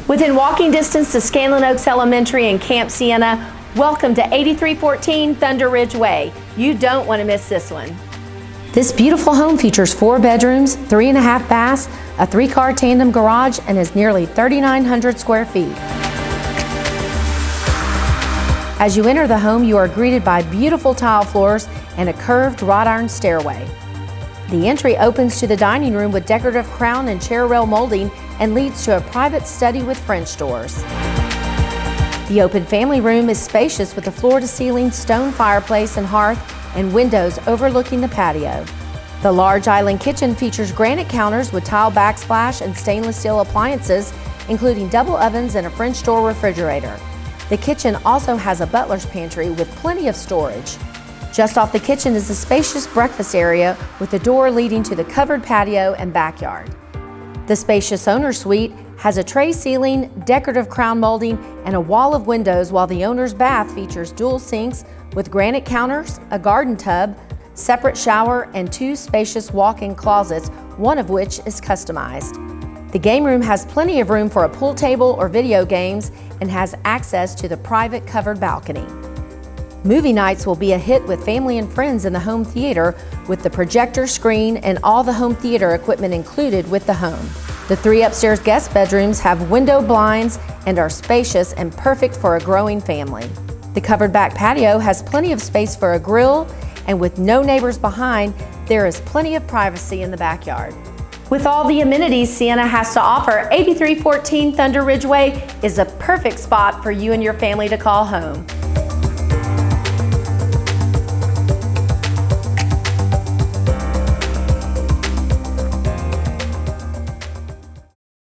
Within walking distance to Scanlon Oaks Elementary and Camp Sienna, welcome to 8314 Thunder Ridge Way. You don't want to miss this one. This beautiful home features 4 bedrooms, 3.5 baths, a 3-car tandem garage, and is nearly 3,900 square feet. As you enter the home, you are greeted by beautiful tile floors and a curved wrought iron stairway. The entry opens to the dining room with decorative crown and chair rail molding and leads to a private study with French doors. The open family room is spacious with a floor-to-ceiling stone fireplace and hearth and windows overlooking the patio. The large island kitchen features granite counters with tile backsplash and stainless steel appliances, including double ovens and a French door refrigerator. The kitchen also has a butler's pantry with plenty of storage. Just off the kitchen is a spacious breakfast area with a door leading to the covered patio and backyard. The spacious owner's suite has a tray ceiling, decorative crown molding, and a wall of windows, while the owner's bath features dual sinks with granite counters, a garden tub, separate shower, and 2 spacious walk-in closets, one of which is customized. The game room has plenty of room for a pool table or video games and has access to the private covered balcony. Movie nights will be a hit with family and friends in the home theater with the projector screen and all the home theater equipment included with the home. The 3 upstairs guest bedrooms have window blinds and are spacious and perfect for a growing family. The covered back patio has plenty of space for a grill, and with no neighbors behind, there is plenty of privacy in the backyard. With all the amenities Sienna has to offer, 8314 Thunder Ridge Way is a perfect spot for you and your family to call home.